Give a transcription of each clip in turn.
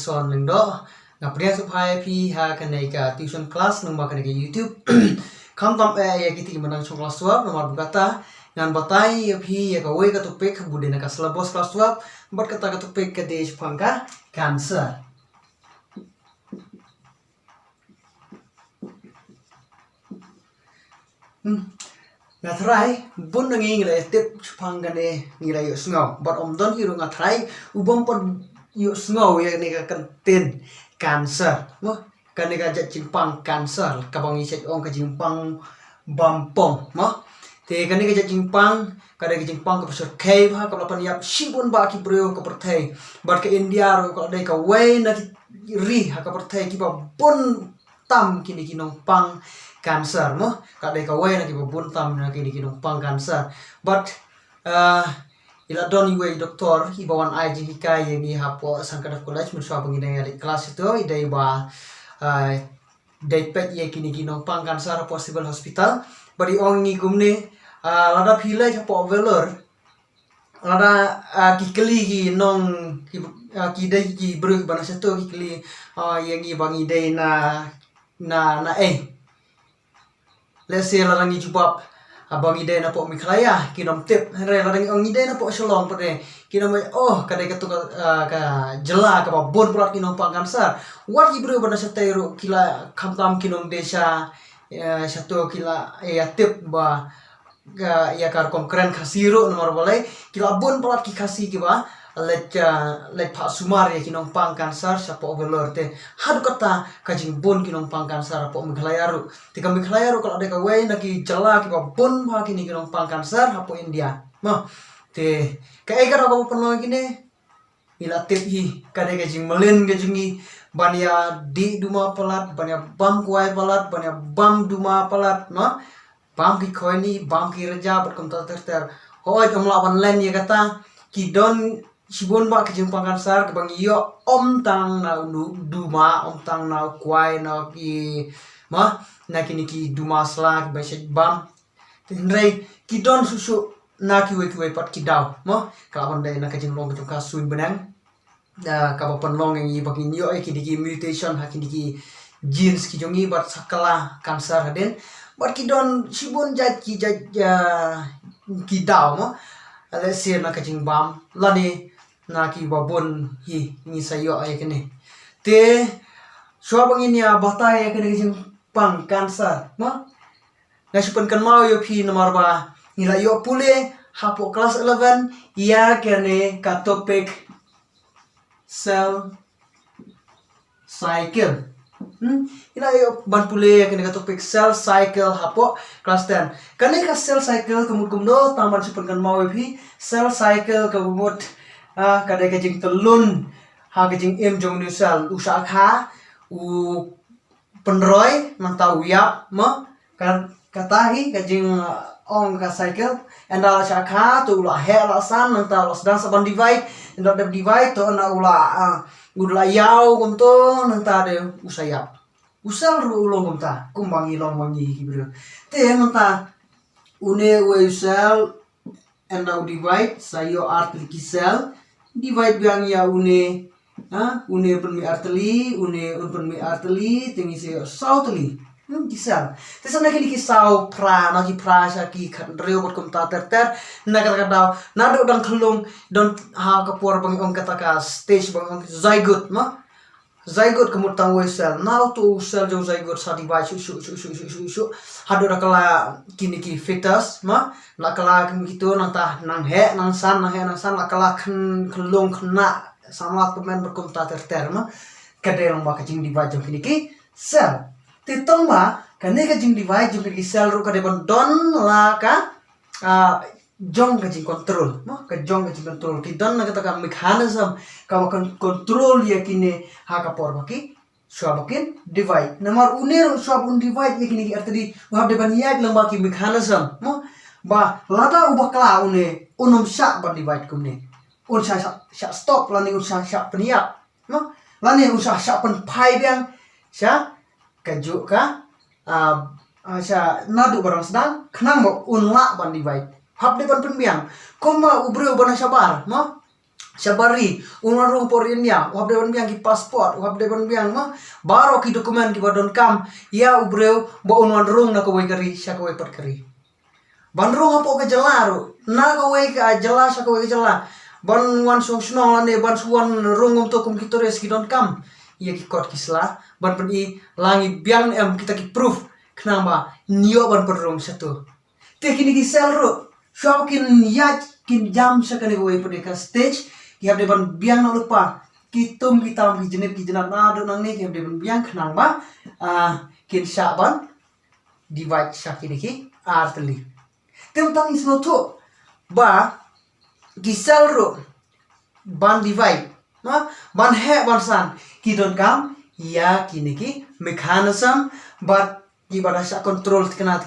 son nang do ngapria supaya pi ha kanai ka tuition class nang ba kanai ka YouTube kam tam ya kiti manang chong class 12 nomor bukata ngan batai ya pi ya ka wei ka topik budena ka syllabus class 12 bat kata ka topik ka de pangka cancer. Ngatrai bun nangi ngilai tip panggane ngilai yuk sngau but don hiru ngatrai ubom pod yuk sngau ya ni ka kantin cancer mo kan ni ka jimpang cancer kabang isek ong ka jimpang bampong mo te kan ni ka jimpang kada ka jimpang ka pasur kai ha ka lapan yap sibun ba ki bro ka perthai but ka India ro ka dai ka wei na ri ha ka perthai ki ba bun tam kini kinong pang cancer mo kadai kawai na kiba buntam na kini kinong pang cancer but ila don iwe doktor ibawan aji hikai yang hapo sangkada college muswa pengidai alik kelas itu idai ba dai pet ye kini kinong pang cancer possible hospital bari ong ni gumne lada philai hapo velor lada kikeli ki nong ki dai ki bru bana seto kikeli yang ibangi dai na let's say larang jubab abang ide na po miklaya kinom tip re larang ong ide na po shalom pade kinom oh kadai ka ka jela ka bon prat kinom pang cancer what ibru bana satairu kila khamtam kinom desa satu kila ya tip ba ya kar konkren khasiru nomor bolai kila bon prat ki khasi ki ba let pak sumar ya kinong pang cancer sapo overlord te hadu kata kajing bon kinong pang cancer apo mighlayaru tika mighlayaru kalau ada kawai naki jala ki bon ba kini kinong pang cancer apo India mo te kai kara ko penlo kini ila tip hi kade kajing melen kajingi bania di duma palat bania bam kuai palat bania bam duma palat no bam ki khoini bam ki reja berkom ter hoi omlawan len ya kata kidon sibon ba kejeng pang cancer kebang iyo om tang na duma om tang na kuai na ki ma na kini ki duma sla ba sek bam tinrei kidon susu na ki we pat kidau mo kawan dai na kejeng long kejeng kasun benang ka ba long yang i bagi iyo ki diki mutation ha ki diki genes ki jongi bat sakala cancer haden bat kidon sibon jat ki kidau mo ale sir na kejeng bam lani na ki babon hi ni sayo ay kene te so bang ini batai kene kejeng pang cancer mo na supan kan mau yo pi nomor ba nila yo pule hapo kelas 11 ya kene ka topik cell cycle ila yo ban pule kene ka topik cell cycle hapo kelas 10 kane ka cell cycle kumdo taman supan kan mau yo pi cell cycle kumut kadai kajing telun ha kajing em jong nu sel usa kha u penroi mantau yap mo kan katahi kajing ong ka cycle enda sha kha tu la he la san mantau la sedang saban divide enda divide to na ula yau kum to nanta de usayap usal ru ulong kum ta kumbangi long mangi hibru te manta une we sel enda divide sayo artery cell divide biang ya une penmi arteli une penmi arteli tingi se sauteli kisal tesana kini kisau pra nagi pra sa ki reo bot kom ta ter na kata daw na do dang khlung don ha ka por bang ong kata ka stage bang ong zygote ma zygote kamut tang we cell now to cell jo zygote sa divide su hado da kala kini ki fetus ma la kala gitu nang ta nang he nang san la kala khlung khna samlat pemen berkom ta ter ma kadang ba kajing divide jo kini ki cell titong ba kane kajing divide jo kini cell ru kade bon don la ka jong kajing control no ka jong kajing control ki don na kata ka mechanism ka control ya kini ha ka por baki swabakin divide nomor unir swabun divide ya kini arti wahab de baniya lamba ki mechanism mo ba lada ubakla une unum syak ban divide kumne un syak stop lani un syak peniap no lani un syak pen pai biang sya kaju ka sya nadu barang sedang kenang mo un la ban divide hab de ban penbiang koma ubru bana sabar mo Syabari, unwan rung porian yang, wab dewan biang ki pasport, wab dewan biang mah, baro ki dokumen ki badon kam, ya ubreu, bo unwan rung na kawai kari, sya kawai pat kari. Ban rung hapo ke jelaru, na kawai ka jela, sya kawai ke jela. Ban wan song snong lane, ban suwan rung untuk kum kitores ki don kam, ya ki kot kisla, ban pedi langi biang kita ki proof, kenapa, niyo ban perrung satu. Te kini ki sel ru, syab kin ya kin jam sya kani kawai pedi ka stage, kiap deban biang nak lupa kitum kitam ki jenat na do nang ni kiap deban biang kenang ba kin syaban divide syaki ki artli tentang isno tu ba gisal ro ban divide ma ban he ban san ki don kam ya kini ki mechanism but ki bada sya control kena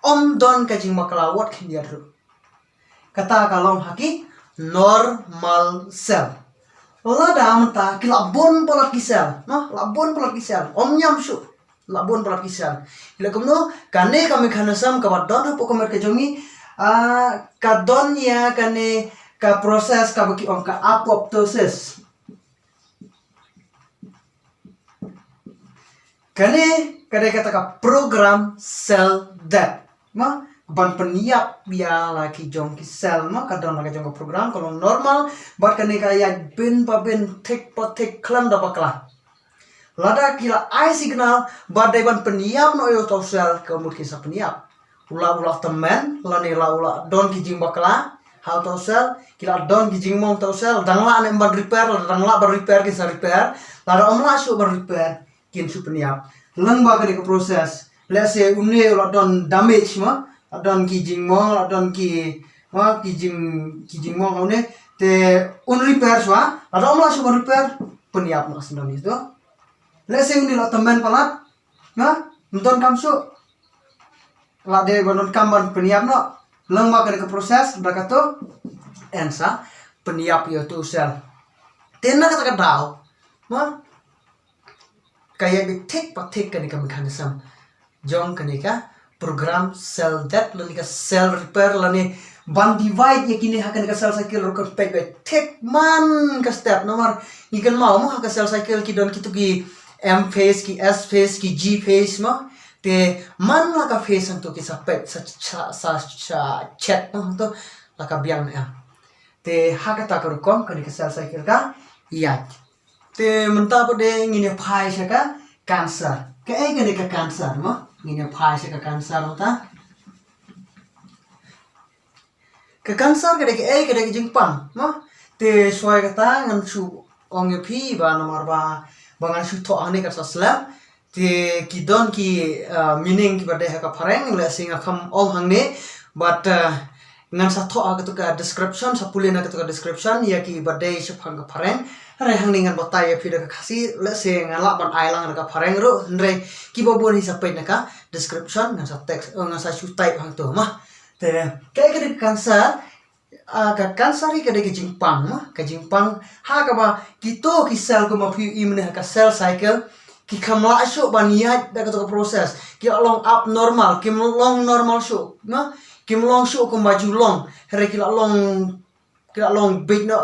om don kajing makala what kin dia ro kata kalong haki normal cell. Lada mata kila bon polat kisel, no? La bon polat kisel. Om nyam su. La bon polat kisel. Kila kumno kane kami khanasam ka don hapo kamer ke jongi ka don ya kane ka proses ka baki om ka apoptosis. Kane kade kata ka program cell death. Ma ban peniap ya laki jong ki sel ma kadon laki jong program kalau normal bat kane kaya bin pa bin tek pa tek klan da bakla lada kila ai signal bat dai ban peniap no yo to sel kemut kisah peniap ula temen lani ula don ki jing bakla hal to sel kila don ki jing mong to sel dangla ne ban repair dangla ban repair kisah repair lada omla su ban repair kin su peniap leng ba kane ke proses let's say unne ula don damage ma adon ki jingmong adon ki jing mong one te un repair swa ada omla swa repair peniap nak sendon itu let's say uni la temen palat na nonton kamsu la de bonon kamban peniap no leng ma ke proses berakato ensa peniap yo tu sel tena kata kadau ma kayak tek patek kan ka mekanisme jong kanika program cell death lani ka cell repair lani ban divide ya kini hakan ka cell cycle ro kan pek tek man ka step nomor ikan mau mo ka cell cycle ki don kitu ki M phase ki S phase ki G phase mo te man la ka phase anto ki sa pek sa chat mo to la ka biang na te hakata ka ro kom kan ka cell cycle ka iya te menta pade ngine phai sa ka cancer ka ai ka cancer mo ngine phai sa ka cancer ta ka cancer ka de ai ka de jingpang no te soy kata ngan su ong phi ba nomor ba bangan su tho ane ka sasla te kidon ki meaning ki bade ka phareng le singa kham ong hangne but ngan sa tho ka to ka description sa pulena ka to ka description ya ki bade sa phang ka phareng re hangning ngan batai ya phi ka khasi le sing la ban ailang ka phareng ro ndre ki bobon hi sa pe na ka description ngan sa text ngan sa su type hang to ma te kai ka de cancer ka cancer ka de jingpang ma ka jingpang ha ka ba kito ki cell ko ma phi imne ka cell cycle ki khamla asu baniat da ka to proses ki long abnormal ki long normal su ma ki long su ko maju long re ki long big no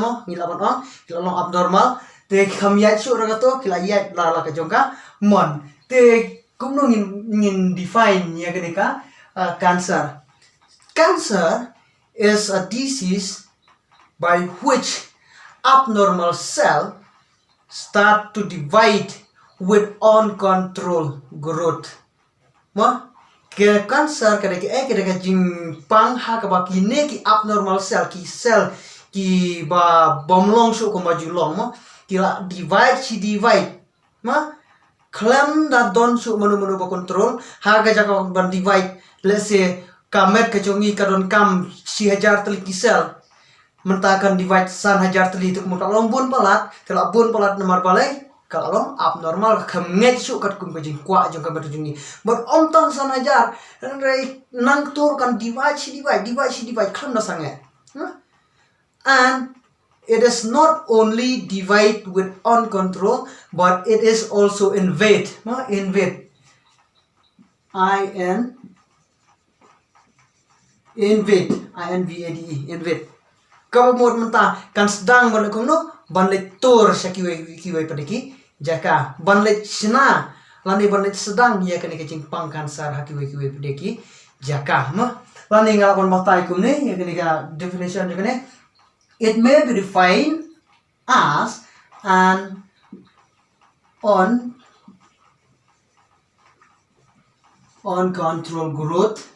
mo ngila ban ong ki long abnormal te khamya su ra ka to ki la yat la ka jongka mon te kum no ngin define ya ka cancer. Cancer is a disease by which abnormal cell start to divide with uncontrolled growth. Ma ke cancer kada ke jing pang ha ka ba kine ki abnormal cell ki ba bomlong su ko maju long mo ki la divide ma klam da don su manu ba control ha ga jaka ban divide let's say kamet ke chongi ka don kam 6000 tali kisel mentakan divide 1000 tali itu kemudian long bon palat tela bon palat nomor balai kalau abnormal kemet su kat kum kajing kwa jong kamet jungi but om tang 1000 rei nang tur kan divide klam da sange and it is not only divide with uncontrol but it is also invade invade invade invade kabamot menta kan sedang ban kumno ban le tor sya kiwai padeki jaka ban le sna lani ban le sedang ya kani kecing pang kansar kiwai padeki jaka ma lani nga kon matai kumne ya kani ka definition jaka it may be defined as an uncontrolled growth,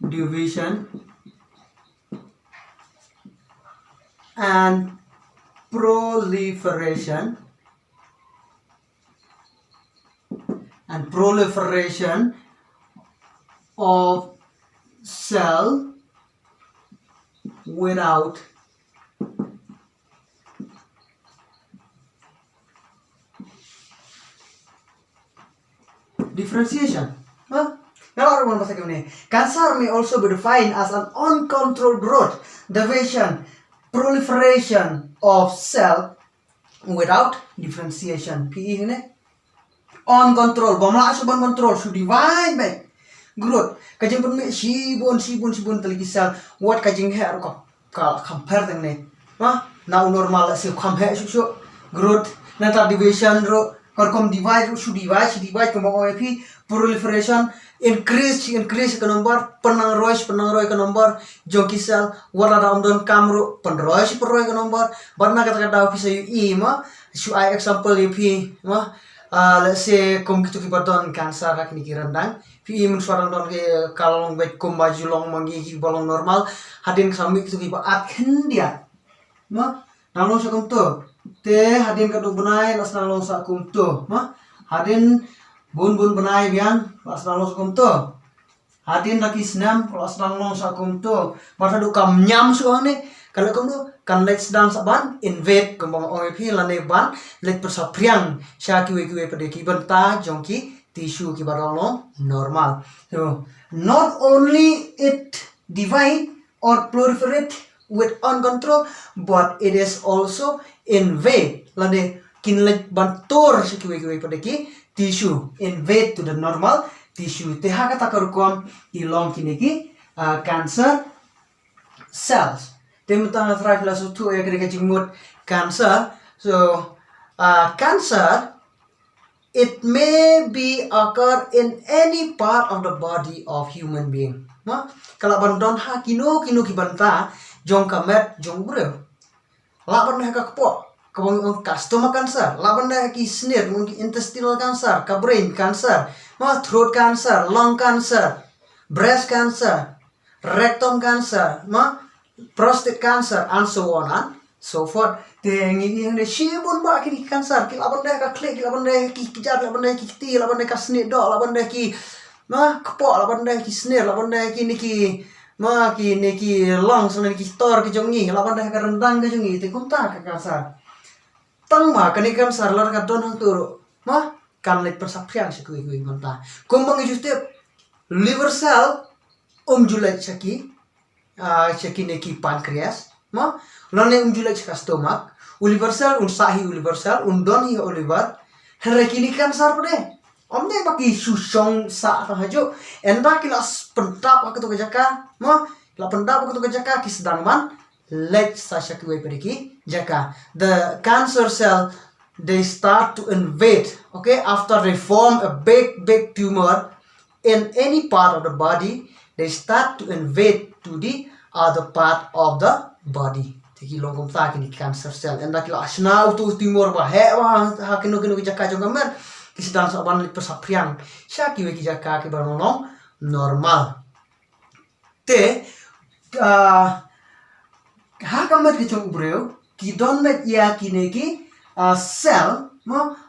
division, and proliferation of cell without differentiation. Cancer may also be defined as an uncontrolled growth, division, proliferation of cell without differentiation. PE ini uncontrolled, bamla asuban control, should divide by growth. Kajing pun sibun teligi cell. What kajing hair ko compare dengan now normal se compare su growth nata division ro korkom divide should divide ko mo pi proliferation increase ke number penang roy ke number jonki cell wala da don kamro penroy ke number barna kata office yu ma su I example yu pi let's say kom kitu ki baton cancer hak ni kirandang pi mun suarang don ke kalong bet kom baju long mangi ki bolong normal hadin sami kitu ki ba at dia ma nalong sa kom to te hadin ka do bunai las nalong sa kom to ma hadin bun benai biang las nalong sa kom to hadin laki senam las nalong sa kom to masa du kam nyam suang ni kalau kamu kan let sedang saban invade kembang OEP lane ban let persapriang sya kiwe padeki benta jongki tisu ki barang normal. So not only it divide or proliferate with uncontrolled, but it is also invade lane kinlet bantor sya kiwe padeki tissue invade to the normal tissue. Teha kata karukom ilong kineki cancer cells. Temutang thrive la so tu ya kira jimut cancer. So cancer it may be occur in any part of the body of human being. Kalau bandon ha kino ki banta jong kamet jong bro. La bandon ha kapo kabang stomach cancer, la bandon ki snare mungkin intestinal cancer, ka brain cancer, throat cancer, lung cancer, breast cancer, rectum cancer, prostate cancer, and so on and so forth. Tengi yang de shibun ba kini cancer, kila banda ka klik, kila banda ki kijar, kila banda ki kiti, kila banda ka snake do, kila banda ki kepo, kila banda ki snare, kila banda ki niki niki lungs, niki tor ki jongi, kila banda ka rendang ki jongi, te kunta ka cancer. Tang ma kani cancer lar ka don hang turu, kan lek persaprian sikui manta. Kumbang juste liver cell julat saki neki pancreas, lone julai chaka stomach, universal unsahi universal undoni oliver, herekini cancer pade. Omne baki susong sa hajo, enda kilas pentap aku tu kejaka, la pentap aku tu kejaka kis dangman, let sasha kiwe periki jaka. The cancer cell they start to invade, okay, after they form a big tumor in any part of the body, they start to invade to the other part of the body. Tiki longkom ta kini cancer cell. Enda kila asna utu tumor ba he wa ha kino jaka jong kamer kisidang saban lit persapriang. Sya kiwe ki jaka ki barong normal. Te ha kamer ki jong breu ki don met ya kini ki cell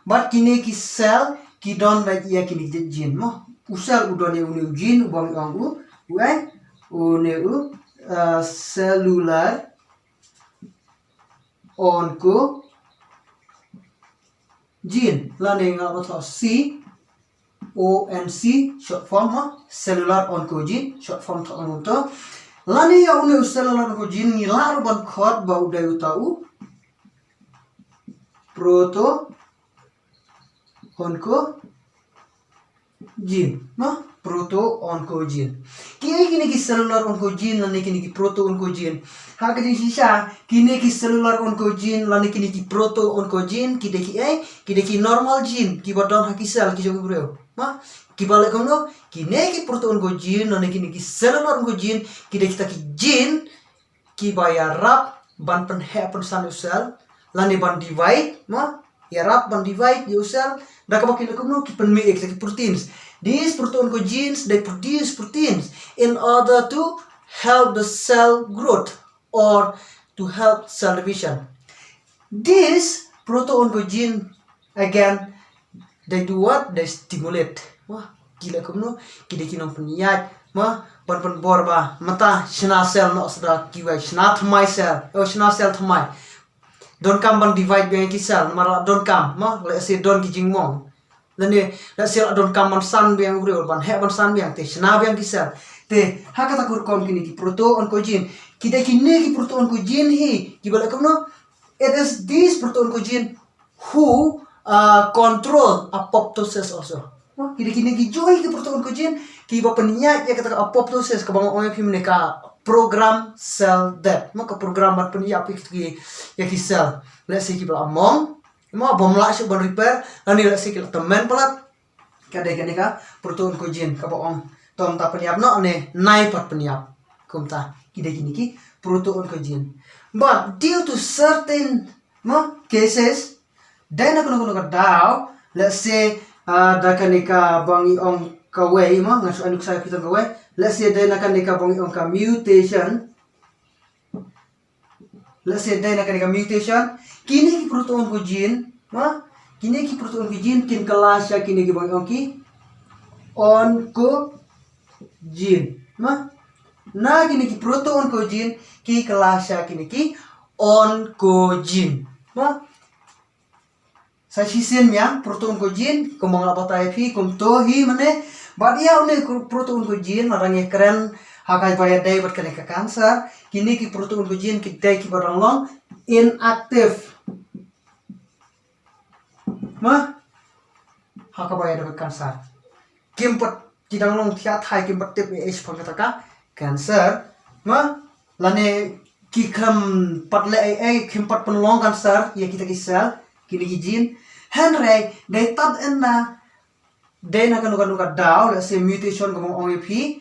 but kini ki cell ki don met ya kini jin usal udone unu jin ubang angu une cellular onco gene lane ngato CONC short form cellular oncogene short form to onto lane ya une cellular oncogene ni lar ban khot ba udai utau proto onco gene proto-oncogene. Kini ki cellular oncogene lani kini ki proto-oncogene. Ha kini sisa kini ki cellular oncogene lani kini ki proto-oncogene kide ki normal gene ki badon ha ki cell ki jogi bro. Ma ki balik kono kini ki proto-oncogene lani kini ki cellular oncogene kide kita ki gene ki bayarap ban pen happen san cell lani ban divide ma yarap ban divide di cell dak bakil kono ki pen me ki proteins. These proto-oncogenes, they produce proteins in order to help the cell growth or to help cell division. This proto-oncogene, again, they do what? They stimulate. Wah, gila kamu, kide kinong peniyat, mah, pan borba, mata, shna cell no sada kiwai, shna thamai cell, shna cell thamai. Don't come ban divide by ki cell, mara don't come, mah, let's say don't ki jingmong. Lani let's say don't come on sun biang uri ban he ban sun biang te shna biang ki cell te hakata kur kon kini ki proto-oncogene kide kini ki proto-oncogene hi ki bala kamno it is these proto-oncogene who control apoptosis also. Kide kini ki joy ki proto-oncogene ki ba peniya ya kata apoptosis ka bang oi phim ka program cell death maka program ban peniya ki ya ki cell let's say ki bala among ma bom la su ban repair lani la sikil temen pelat kadai kani ka proto-oncogene ka bong tom ta peniap no ne nai pat peniap kumta kide kini ki proto-oncogene but due to certain cases then kono ka daw let's say da kani ka bangi ong ka way ngasu anuk saya kita ka way let's say then kani ka bangi ong ka mutation let's say then kani ka mutation kini ki proto-oncogene kini ki proto-oncogene kin kelas ya kini ki bang onki oncogene na kini ki proto-oncogene ki kelas ya kini ki oncogene sa sisen yang proto-oncogene kumang abatai phi kum to hi mane badia une proto-oncogene larang keren hakai bayar dai bat kene ka cancer kini ki proto-oncogene ki dai ki barang long inactive haka bayar dapat cancer kimpat kidang long tiat hai kimpat tip es pangkataka cancer lane kikam patle kimpat penlong cancer ya kita kisah kini gene henry dai tat enna dai na kanu daw la se mutation komong ong phi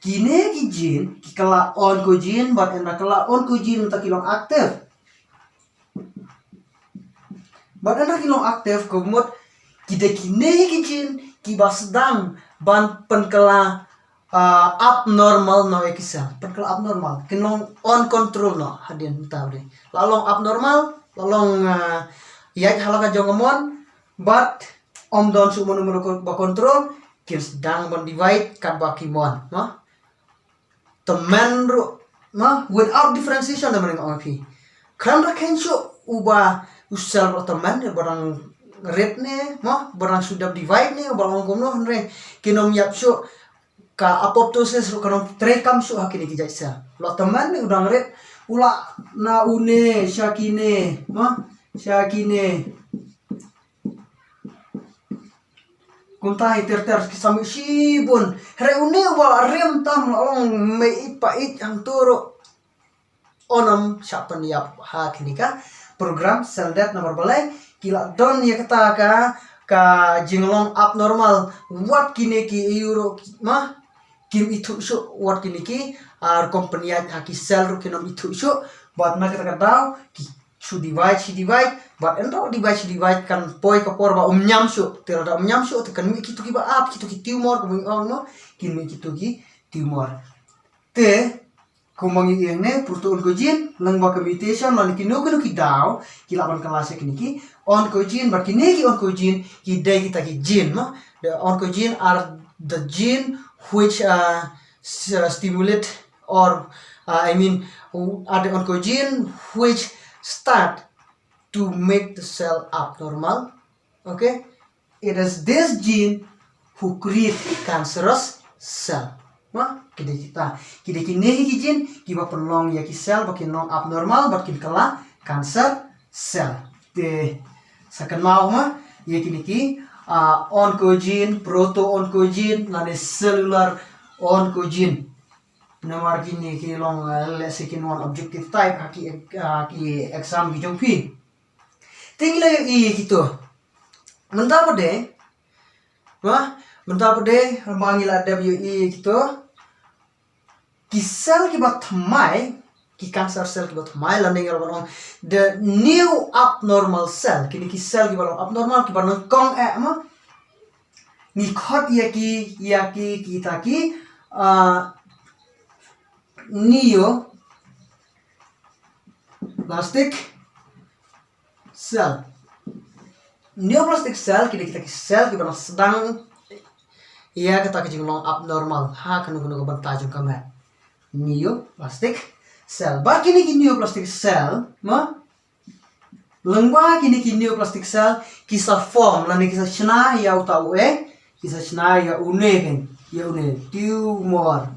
kine ki gene kikala oncogene but enna kala oncogene ta kilong active but enna kilong active komot kita kine ki gene ki basdang ban penkala abnormal no ekisa penkala abnormal kinong on control no hadin tawde lalong abnormal lalong yai halaka jongamon but om don su monu ba control kin sedang ban divide kan bakimon temen ru without differentiation temen ngong pi kan ra kenso uba usal temen barang red ne barang sudah divide ne barang kono hre kinom yap so ka apoptosis ru kanom trekam so hakini ki jaisa lo temen ne udang red ula na une syakine kuntai ter kisami sibun hre une wala rem tam long me ipait ang turo onam siapa niap hakini ka program cell death nomor balai kila don ya kata ka jinglong abnormal what kini ki euro kim itu so what kini ki ar company haki cell ru kinom itu so but na kata daw ki su divide but endo divide kan poi ka porba nyam so tira nyam so kan mi kitu ki ba ap kitu ki tumor ko no kin mi kitu ki tumor te kumangi ne proto-oncogene lang ba mutation lan kinu ki daw kilaban kelas kini ki oncogene but kini ki oncogene ki dai kita ki gene the oncogene are the gene which stimulate or are the oncogene which start to make the cell abnormal. Okay, it is this gene who create cancerous cell. Kide kini ki gene ki ba penlong ya ki cell bakin long abnormal bakin kala cancer cell. Te sakan mau ya kini ki oncogene, proto-oncogene, lani cellular oncogene. Nomor kini long let's say one objective type haki exam ki jongpi. Tinggal i gitu. Mentah pada mentah pada manggil WE gitu. Ki sel ki bat mai ki cancer cell ki bat mai landing orang the new abnormal cell kini ki cell ki balong abnormal ki balong kong ma ni khot ya ki kita ki neoplastic cell. Neoplastic cell kita ki cell ki balong sedang ya kita ki long abnormal ha kanu bentar jong kamet neoplastic cell. Ba kini ki neoplastic cell ma lengba kini ki neoplastic cell kisah form lani kisah chna ya utau kisah chna ya une tumor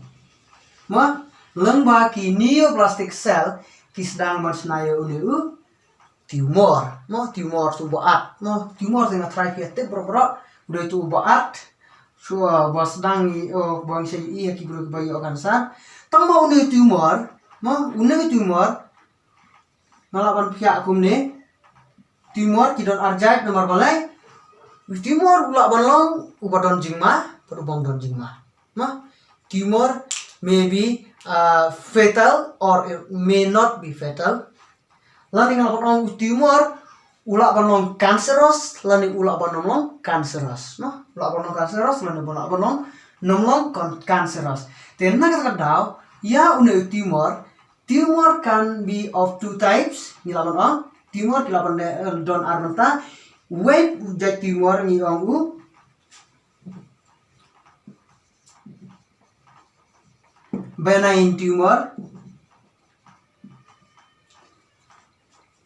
ma lengba ki neoplastic cell kisdang man chna ya une tumor tu baat tumor tengah try fiat bro udah itu baat so bos dang bang sei ki bro bayi kansa tang mau une tumor ngalapan pihak kumne tumor kidon arjait nomor balai tumor ulak balong ubadon jingma perubang don jingma tumor may be fatal or it may not be fatal. Lani ngalapan tumor ulak balong cancerous lani ulak balong cancerous ulak balong cancerous lani ulak balong nomlong cancerous. Tenang kata daw ya une tumor can be of two types. Nilaban tumor kilaban don armenta wave ujat tumor ni u benign tumor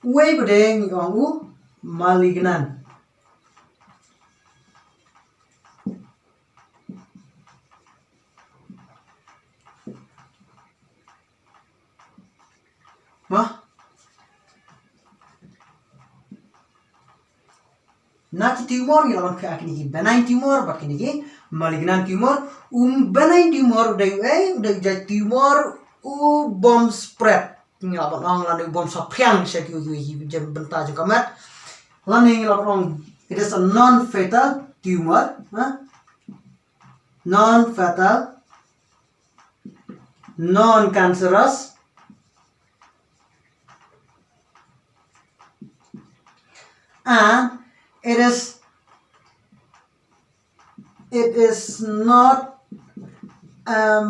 wave de ni u malignant. Naki tumor ni lawan kaki ni benign tumor bak ni malignant tumor benign tumor udah jadi tumor bomb spread ni lawan orang lalu bomb sapiang saya jam bentar juga mat lalu ni lawan it is a non fatal tumor non fatal non cancerous and it is not a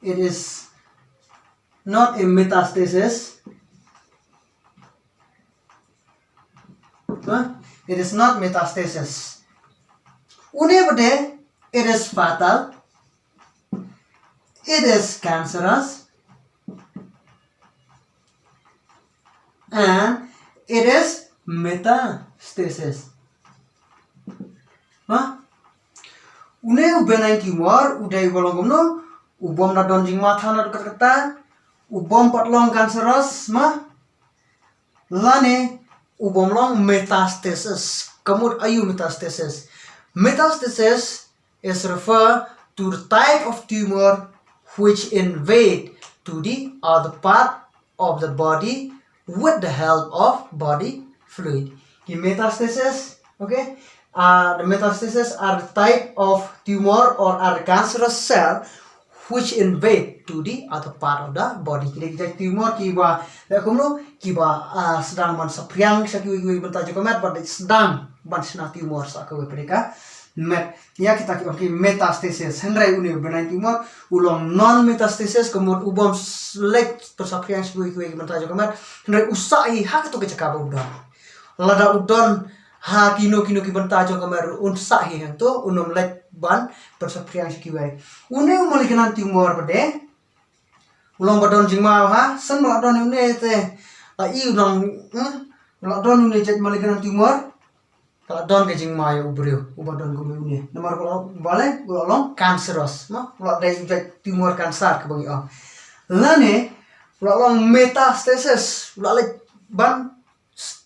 it is not a metastasis. It is not metastasis. It is fatal. It is cancerous. And it is metastasis. Benign tumor udah bolong no ubom na donjing matha na kata ubom patlong cancerous lane ubom long metastasis. Kamut ayu metastasis. Metastasis is refer to the type of tumor which invade to the other part of the body with the help of body fluid. The metastasis, okay? The metastasis are the type of tumor or are cancerous cell which invade to the other part of the body. Kita tumor kiba, sedang man sapriang sakiwi bentar juga met, pada sedang ban sena tumor sakawi mereka met. Ya kita metastasis. Hendrai uni benign tumor, ulong non metastasis kemudian ubom selek persapriang sakiwi bentar juga met. Hendrai usai hak itu kecekap udon. Lada udon ha kino ki bentar juga met unsai yang tu unum lek ban persapriang sakiwi. Uni malikinan tumor pada ulang badon jingma ha sen badon uni te ai ulang badon uni jet malikinan tumor kalau don ke jingma ya ubrio ubadon ko uni nomor ko bale ulang cancerous ulang dai jet tumor kanser ke bagi lane ulang metastasis ulang lek ban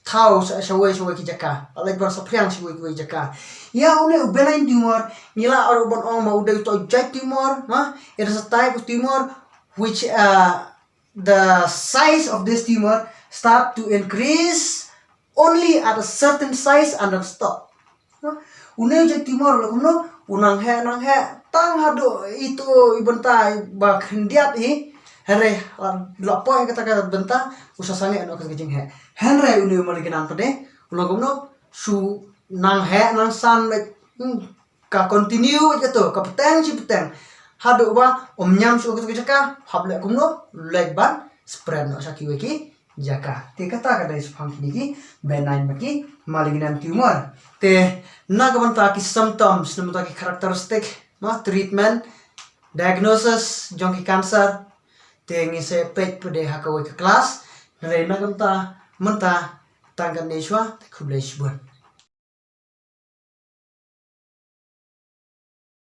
thau shawai ki jaka alai bar sapriang shawai jaka ya une benign tumor nila or bon ong ma udai to jet tumor it is a type of tumor which the size of this tumor start to increase only at a certain size and then stop. Une jet tumor lo unang he tang hado itu ibenta ba khendiat hi Henry lapo yang kata benta usah sange no kejing he Henry unu mali kenan pade ulo su nang he nang san ka continue gitu ka peteng hado ba nyam su ke jaka hable kumno like ban spread no saki weki jaka te kata kada is phang kini benign maki malignant tumor te nagabanta ki symptoms namata ki characteristic treatment diagnosis jongki cancer tengi se pet pede hakawe ke kelas nalai nagam ta menta tangkan neswa kublai shibun